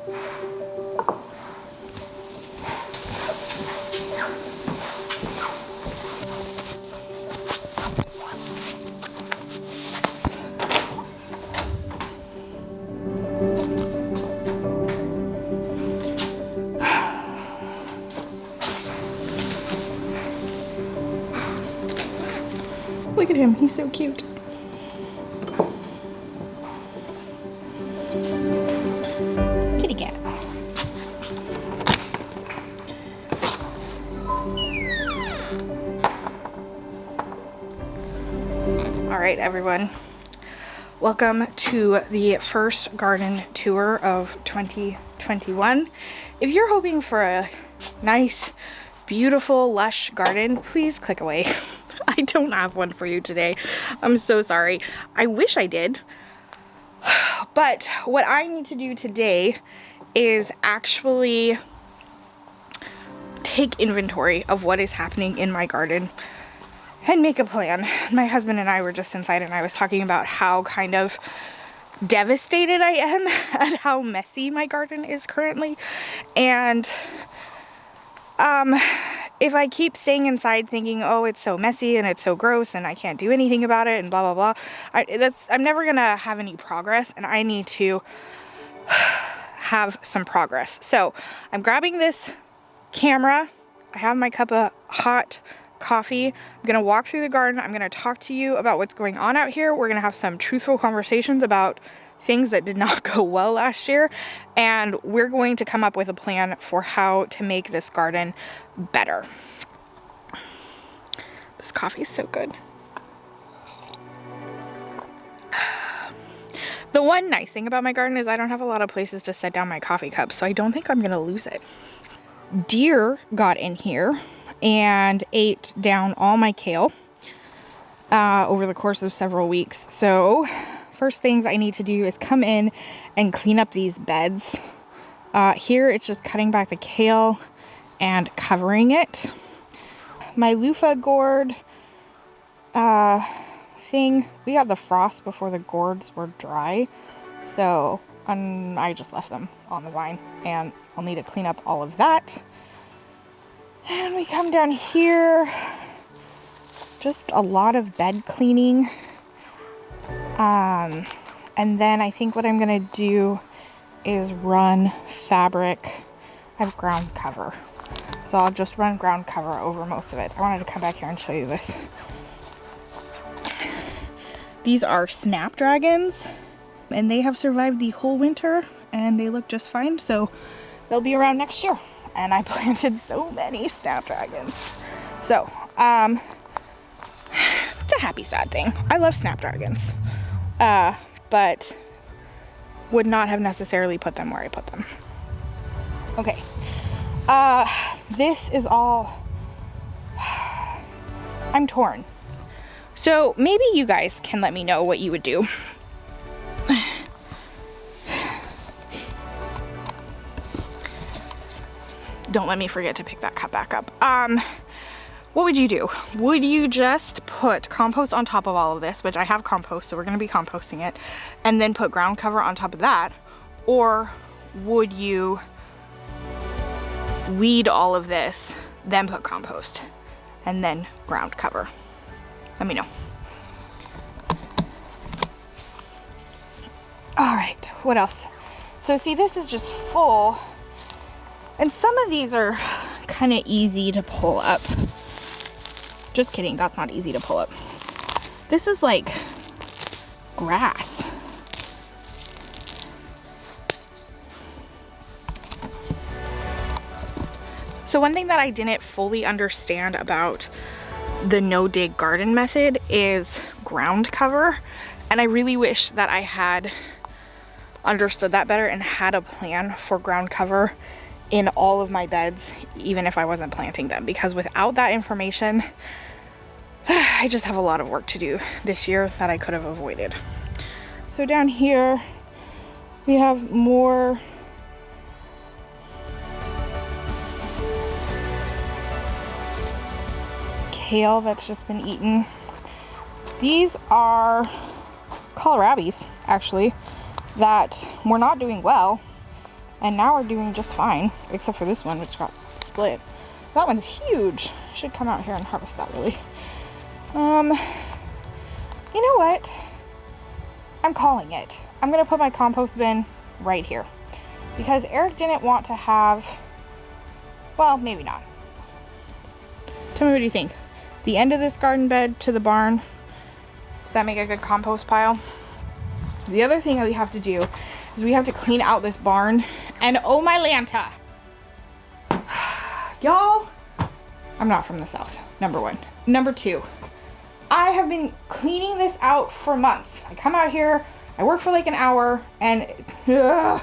Look at him, he's so cute. Kitty cat. All right, everyone. Welcome to the first garden tour of 2021. If you're hoping for a nice, beautiful, lush garden, please click away. I don't have one for you today. I'm so sorry. I wish I did. But what I need to do today is actually take inventory of what is happening in my garden and make a plan. My husband and I were just inside and I was talking about how kind of devastated I am at how messy my garden is currently. And if I keep staying inside thinking, oh, it's so messy and it's so gross and I can't do anything about it and blah, blah, blah, I'm never gonna have any progress, and I need to have some progress. So I'm grabbing this camera. I have my cup of hot coffee. I'm gonna walk through the garden. I'm gonna talk to you about what's going on out here. We're gonna have some truthful conversations about things that did not go well last year, and we're going to come up with a plan for how to make this garden better. This coffee is so good. The one nice thing about my garden is I don't have a lot of places to set down my coffee cup, so I don't think I'm gonna lose it. Deer got in here and ate down all my kale over the course of several weeks. So first things I need to do is come in and clean up these beds. Here it's just cutting back the kale and covering it. My loofah gourd thing, we got the frost before the gourds were dry, so I just left them on the vine, and I'll need to clean up all of that. And we come down here, just a lot of bed cleaning. And then I think what I'm gonna do is run fabric. I have ground cover, so I'll just run ground cover over most of it. I wanted to come back here and show you this. These are Snapdragons, and they have survived the whole winter and they look just fine, so they'll be around next year. And I planted so many Snapdragons, so it's a happy sad thing. I love Snapdragons, but would not have necessarily put them where I put them. Okay, this is all, I'm torn. So maybe you guys can let me know what you would do. Don't let me forget to pick that cup back up. What would you do? Would you just put compost on top of all of this, which I have compost, so we're gonna be composting it, and then put ground cover on top of that? Or would you weed all of this, then put compost, and then ground cover? Let me know. All right, what else? So see, this is just full, and some of these are kind of easy to pull up. Just kidding, that's not easy to pull up. This is like grass. So one thing that I didn't fully understand about the no-dig garden method is ground cover, and I really wish that I had understood that better and had a plan for ground cover in all of my beds, even if I wasn't planting them, because without that information, I just have a lot of work to do this year that I could have avoided. So down here we have more kale that's just been eaten. These are kohlrabies, actually, that were not doing well, And now we're doing just fine, except for this one, which got split. That one's huge. Should come out here and harvest that really. You know what? I'm calling it. I'm gonna put my compost bin right here because Eric didn't want to have, well, maybe not. Tell me, what do you think? The end of this garden bed to the barn, does that make a good compost pile? The other thing that we have to do is we have to clean out this barn, and oh my Lanta. Y'all, I'm not from the South, number one. Number two, I have been cleaning this out for months. I come out here, I work for like an hour, and ugh.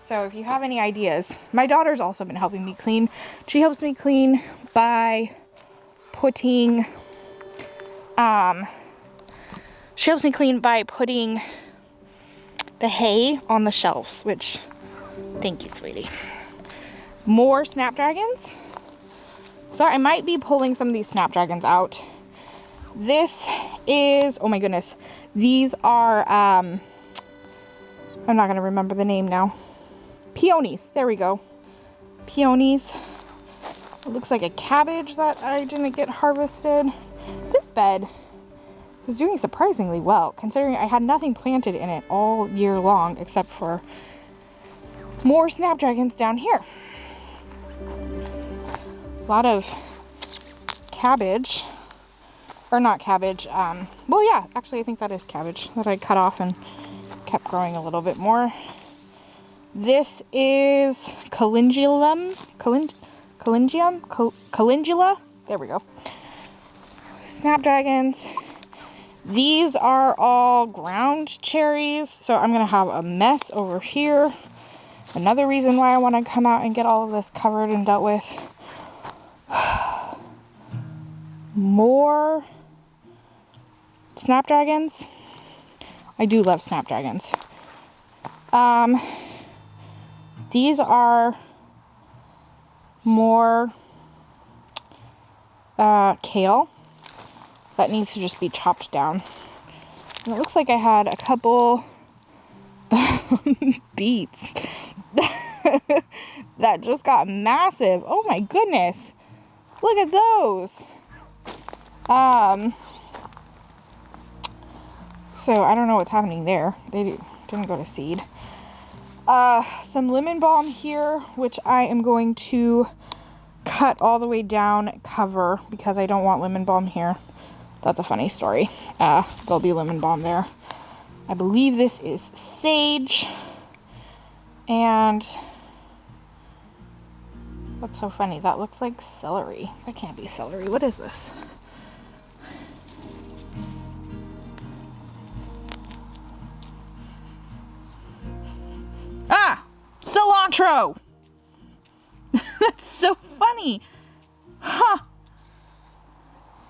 So if you have any ideas, my daughter's also been helping me clean. She helps me clean by putting, the hay on the shelves, which, thank you, sweetie. More Snapdragons. So I might be pulling some of these Snapdragons out. This is, oh my goodness, these are, I'm not going to remember the name now. Peonies, there we go. Peonies. It looks like a cabbage that I didn't get harvested. This bed was doing surprisingly well, considering I had nothing planted in it all year long, except for more Snapdragons down here. A lot of cabbage. Or not cabbage, well yeah, actually I think that is cabbage that I cut off and kept growing a little bit more. This is calendula, there we go. Snapdragons. These are all ground cherries, so I'm gonna have a mess over here. Another reason why I want to come out and get all of this covered and dealt with. More Snapdragons. I do love Snapdragons. These are more kale that needs to just be chopped down. And it looks like I had a couple beets that just got massive. Oh my goodness. Look at those. So I don't know what's happening there. They didn't go to seed. Some lemon balm here, which I am going to cut all the way down, cover, because I don't want lemon balm here. That's a funny story. There'll be lemon balm there. I believe this is sage. And what's so funny? That looks like celery. That can't be celery. What is this? Ah! Cilantro! That's so funny. Huh.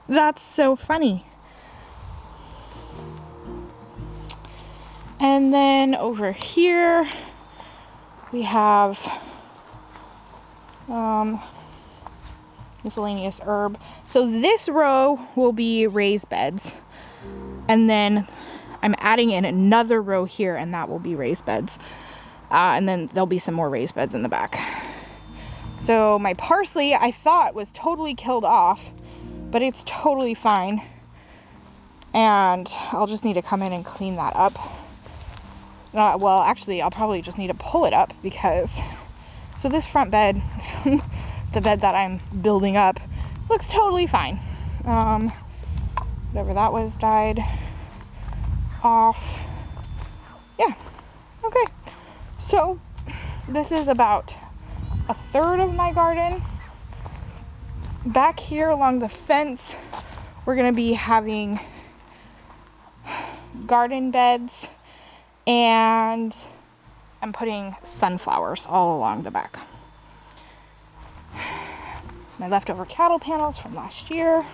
That's so funny. And then over here we have miscellaneous herb. So this row will be raised beds. And then I'm adding in another row here, and that will be raised beds. And then there'll be some more raised beds in the back. So my parsley I thought was totally killed off, but it's totally fine. And I'll just need to come in and clean that up. Well, actually, I'll probably just need to pull it up because, so this front bed, the bed that I'm building up, looks totally fine. Whatever that was died off. Yeah, okay. So this is about a third of my garden. Back here along the fence, we're gonna be having garden beds, and I'm putting sunflowers all along the back. My leftover cattle panels from last year.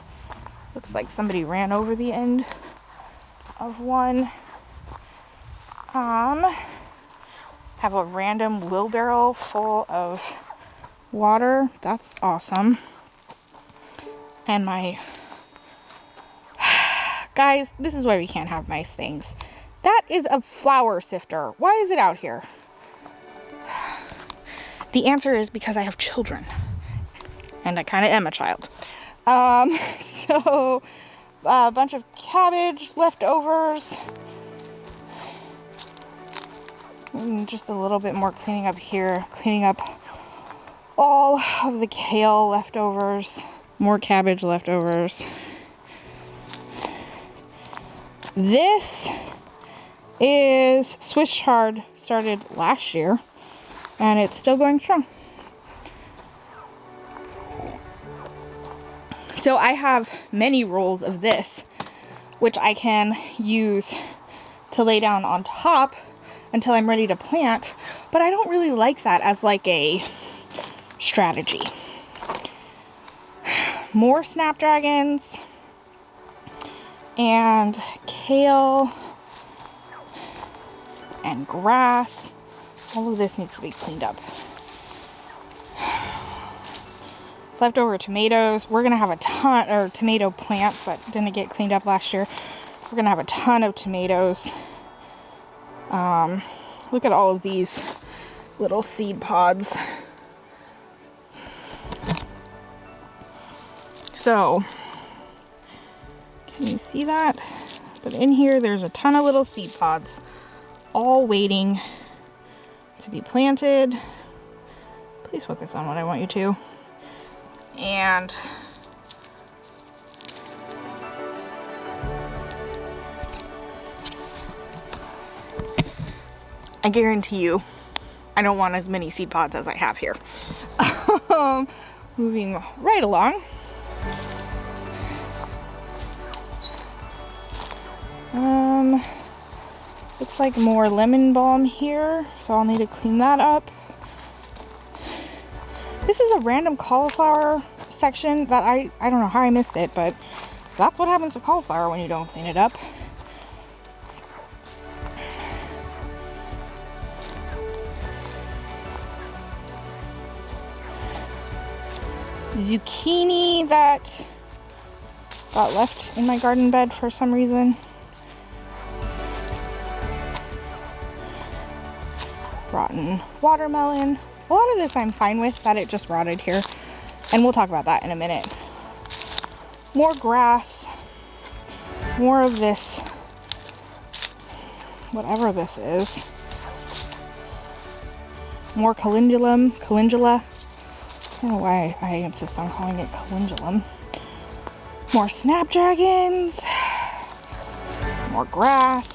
Looks like somebody ran over the end of one. Have a random wheelbarrow full of water. That's awesome. And my guys, this is why we can't have nice things. That is a flour sifter. Why is it out here? The answer is because I have children. And I kind of am a child. So a bunch of cabbage leftovers. And just a little bit more cleaning up here. Cleaning up all of the kale leftovers. More cabbage leftovers. This is Swiss chard, started last year, and it's still going strong. So I have many rolls of this, which I can use to lay down on top until I'm ready to plant, but I don't really like that as like a strategy. More Snapdragons and kale and grass. All of this needs to be cleaned up. Leftover tomatoes. We're gonna have a ton, or tomato plants that didn't get cleaned up last year. We're gonna have a ton of tomatoes. Look at all of these little seed pods. So, can you see that? But in here, there's a ton of little seed pods, all waiting to be planted. Please focus on what I want you to. And I guarantee you, I don't want as many seed pods as I have here. Moving right along. Looks like more lemon balm here, so I'll need to clean that up. This is a random cauliflower section that I don't know how I missed it, but that's what happens to cauliflower when you don't clean it up. Zucchini that got left in my garden bed for some reason. Rotten watermelon. A lot of this I'm fine with, that it just rotted here. And we'll talk about that in a minute. More grass. More of this, whatever this is. More calendula. I don't know why I insist on calling it calendulum. More Snapdragons. More grass.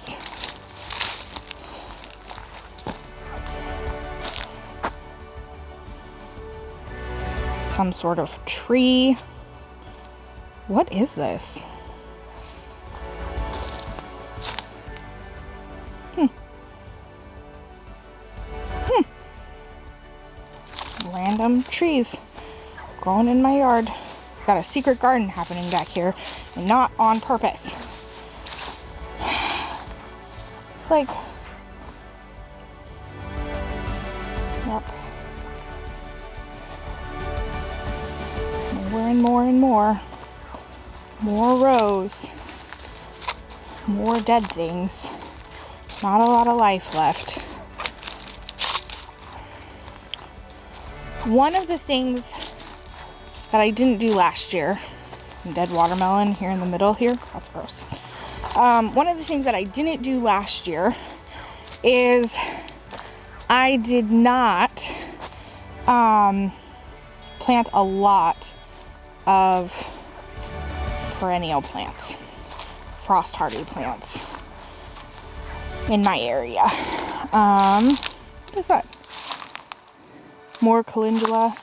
Some sort of tree. What is this? Random trees growing in my yard. Got a secret garden happening back here, and not on purpose. It's like, yep. More and more and more. More rows. More dead things. Not a lot of life left. One of the things that I didn't do last year, some dead watermelon here in the middle here, that's gross. One of the things that I didn't do last year is I did not plant a lot of perennial plants, frost hardy plants in my area. What is that? More calendula.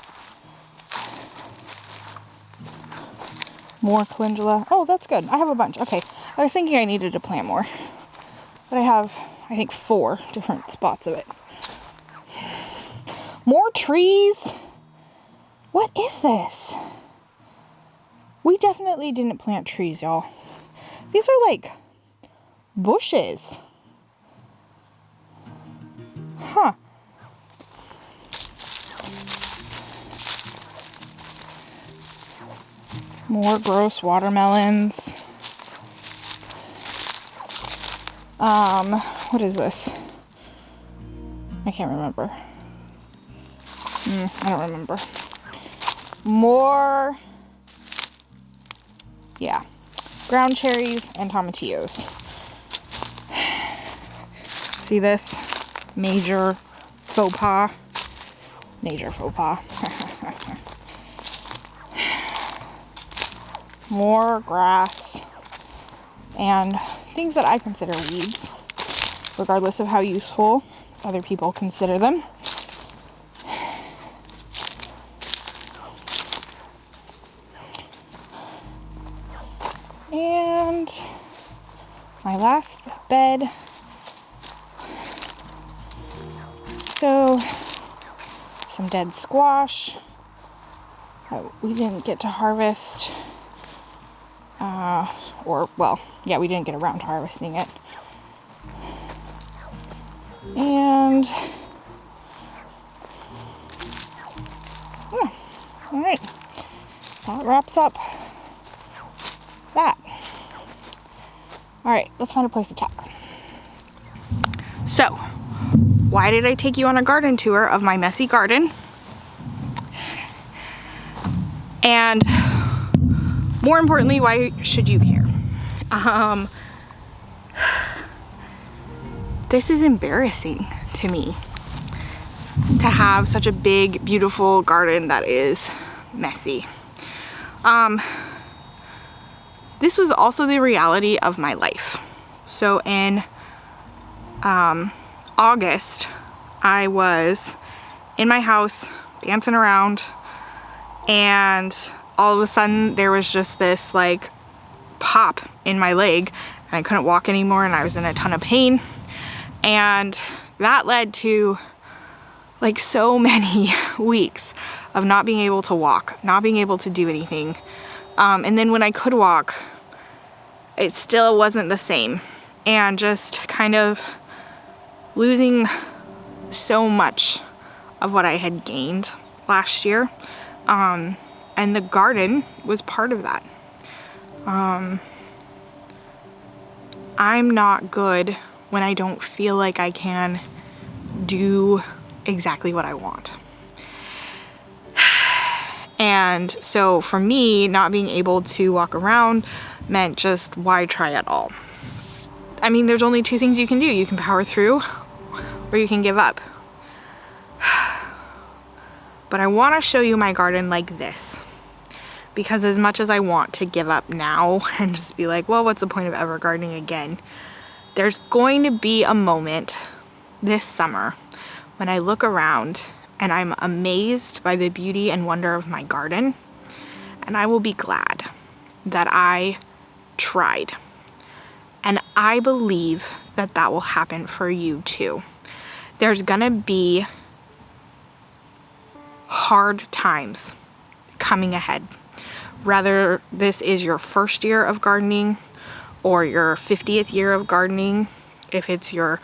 More calendula. Oh, that's good. I have a bunch. Okay. I was thinking I needed to plant more. But I have, I think, 4 different spots of it. More trees. What is this? We definitely didn't plant trees, y'all. These are like bushes. Huh. More gross watermelons. What is this? I can't remember. I don't remember. More, yeah, ground cherries and tomatillos. See this? Major faux pas. Major faux pas. More grass and things that I consider weeds, regardless of how useful other people consider them. And my last bed. So, some dead squash. We didn't get to harvest. We didn't get around to harvesting it. And, all right, that wraps up that. All right, let's find a place to talk. So, why did I take you on a garden tour of my messy garden? And more importantly, why should you care? This is embarrassing to me, to have such a big, beautiful garden that is messy. This was also the reality of my life. So in August, I was in my house dancing around, and all of a sudden there was just this like pop in my leg, and I couldn't walk anymore, and I was in a ton of pain. And that led to like so many weeks of not being able to walk, not being able to do anything. And then when I could walk, it still wasn't the same. And just kind of losing so much of what I had gained last year. And the garden was part of that. I'm not good when I don't feel like I can do exactly what I want. And so for me, not being able to walk around meant just why try at all? I mean, there's only two things you can do. You can power through or you can give up. But I want to show you my garden like this, because as much as I want to give up now and just be like, well, what's the point of ever gardening again? There's going to be a moment this summer when I look around and I'm amazed by the beauty and wonder of my garden, and I will be glad that I tried. And I believe that that will happen for you too. There's gonna be hard times coming ahead. Whether this is your first year of gardening or your 50th year of gardening, if it's your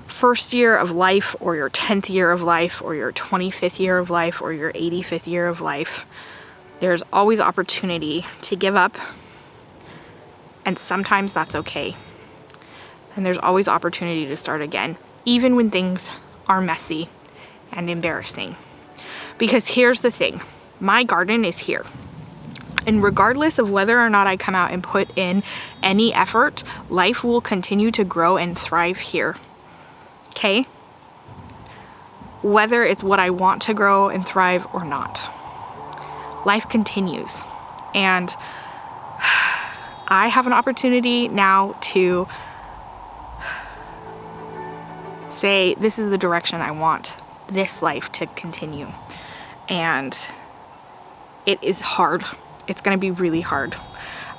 first year of life or your 10th year of life or your 25th year of life or your 85th year of life, there's always opportunity to give up, and sometimes that's okay. And there's always opportunity to start again, even when things are messy and embarrassing. Because here's the thing, my garden is here. And regardless of whether or not I come out and put in any effort, life will continue to grow and thrive here. Okay? Whether it's what I want to grow and thrive or not. Life continues. And I have an opportunity now to say, this is the direction I want this life to continue. And it is hard. It's going to be really hard.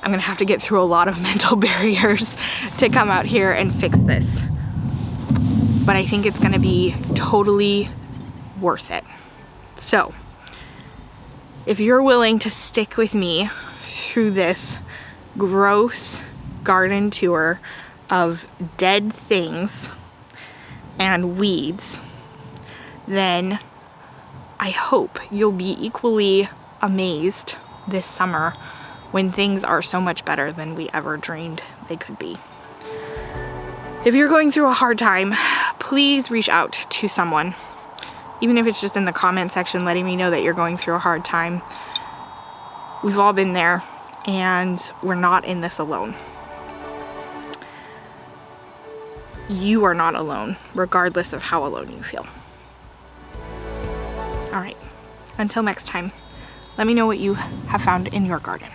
I'm going to have to get through a lot of mental barriers to come out here and fix this. But I think it's going to be totally worth it. So, if you're willing to stick with me through this gross garden tour of dead things and weeds, then I hope you'll be equally amazed this summer when things are so much better than we ever dreamed they could be. If you're going through a hard time, please reach out to someone Even if it's just in the comment section letting me know that you're going through a hard time. We've all been there, and we're not in this alone. You are not alone, regardless of how alone you feel. All right, until next time, let me know what you have found in your garden.